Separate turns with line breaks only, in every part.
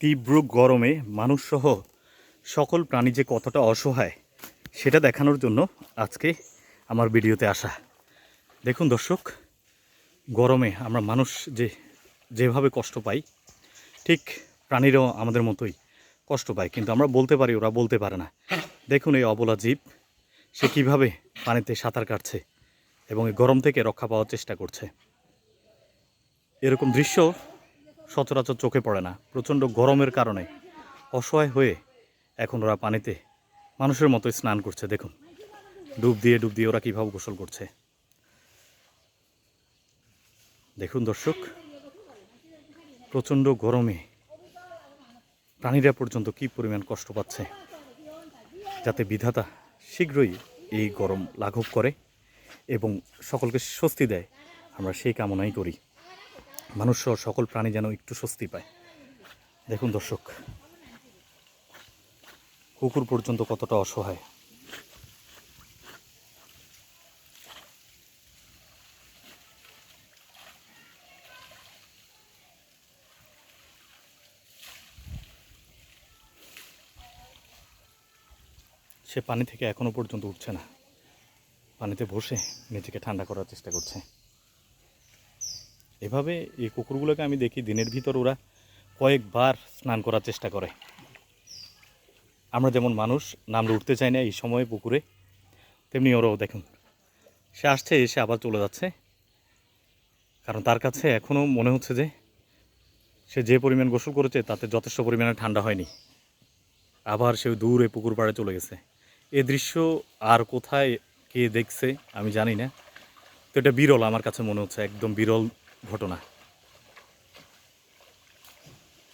তীব্র গরমে মানুষসহ সকল প্রাণী যে কতটা অসহায় সেটা দেখানোর জন্য আজকে আমার ভিডিওতে আসা। দেখুন দর্শক, গরমে আমরা মানুষ যেভাবে কষ্ট পাই, ঠিক প্রাণীরাও আমাদের মতোই কষ্ট পায়, কিন্তু আমরা বলতে পারি, ওরা বলতে পারে না। দেখুন এই অবলা জীব, সে কীভাবে পানিতে সাঁতার কাটছে এবং এই গরম থেকে রক্ষা পাওয়ার চেষ্টা করছে। এরকম দৃশ্য সচরাচর চোখে পড়ে না। প্রচণ্ড গরমের কারণে অসহায় হয়ে এখন ওরা পানিতে মানুষের মতোই স্নান করছে। দেখুন ডুব দিয়ে ওরা কীভাবে গোসল করছে। দেখুন দর্শক, প্রচণ্ড গরমে প্রাণীরা পর্যন্ত কী পরিমাণ কষ্ট পাচ্ছে। যাতে বিধাতা শীঘ্রই এই গরম লাঘব করে এবং সকলকে স্বস্তি দেয়, আমরা সেই কামনাই করি। মানুষ সহ সকল প্রাণী যেন একটু স্বস্তি পায়। দেখুন দর্শক, কুকুর পর্যন্ত কতটা অসহায়। সে পানি থেকে এখনো পর্যন্ত উঠছে না, পানিতে বসে নিজেকে ঠান্ডা করার চেষ্টা করছে। এভাবে এই কুকুরগুলোকে আমি দেখি দিনের ভিতর ওরা কয়েকবার স্নান করার চেষ্টা করে। আমরা যেমন মানুষ নামলে উঠতে চাই না এই সময়ে পুকুরে, তেমনি ওরাও দেখুন সে আসছে, এসে আবার চলে যাচ্ছে। কারণ তার কাছে এখনও মনে হচ্ছে যে সে যে পরিমাণ গোসল করেছে তাতে যথেষ্ট পরিমাণে ঠান্ডা হয়নি। আবার সে দূরে পুকুর পাড়ে চলে গেছে। এ দৃশ্য আর কোথায় কে দেখছে আমি জানি না, তো এটা বিরল, আমার কাছে মনে হচ্ছে একদম বিরল ঘটনা।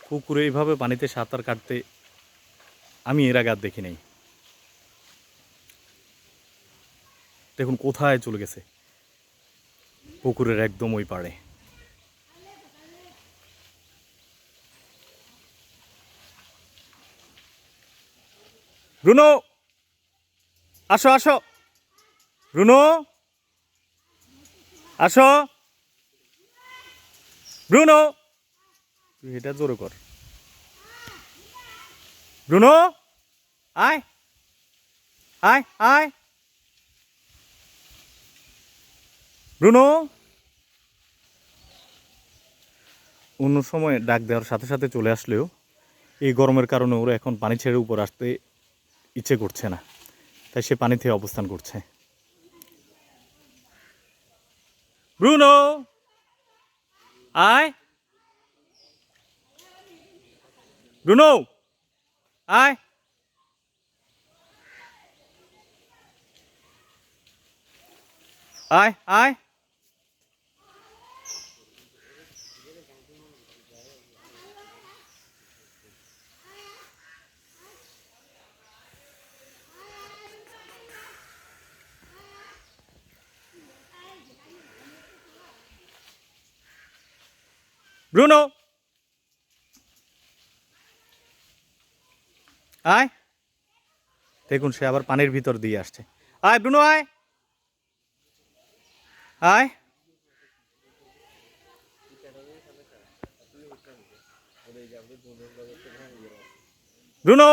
পুকুরে এইভাবে পানিতে সাঁতার কাটতে আমি এর আগে আর দেখি নাই। দেখুন কোথায় চলে গেছে, পুকুরের একদম ওই পাড়ে। ব্রুনো, আসো আসো, ব্রুনো আসো, ব্রুনো, তুই এটা জোরে কর। ব্রুনো আয় আয় আয়, ব্রুনো। অন্য সময় ডাক দেওয়ার সাথে সাথে চলে আসলেও এই গরমের কারণে ওরা এখন পানি ছেড়ে উপর আসতে ইচ্ছে করছে না, তাই সে পানিতে অবস্থান করছে। ব্রুনো আয়, ব্রুনো আয়, আয় আয়, ব্রুনো আয়। দেখুন সে আবার পানির ভিতর দিয়ে আসছে। আয় ব্রুনো আয়, আয়, ব্রুনো।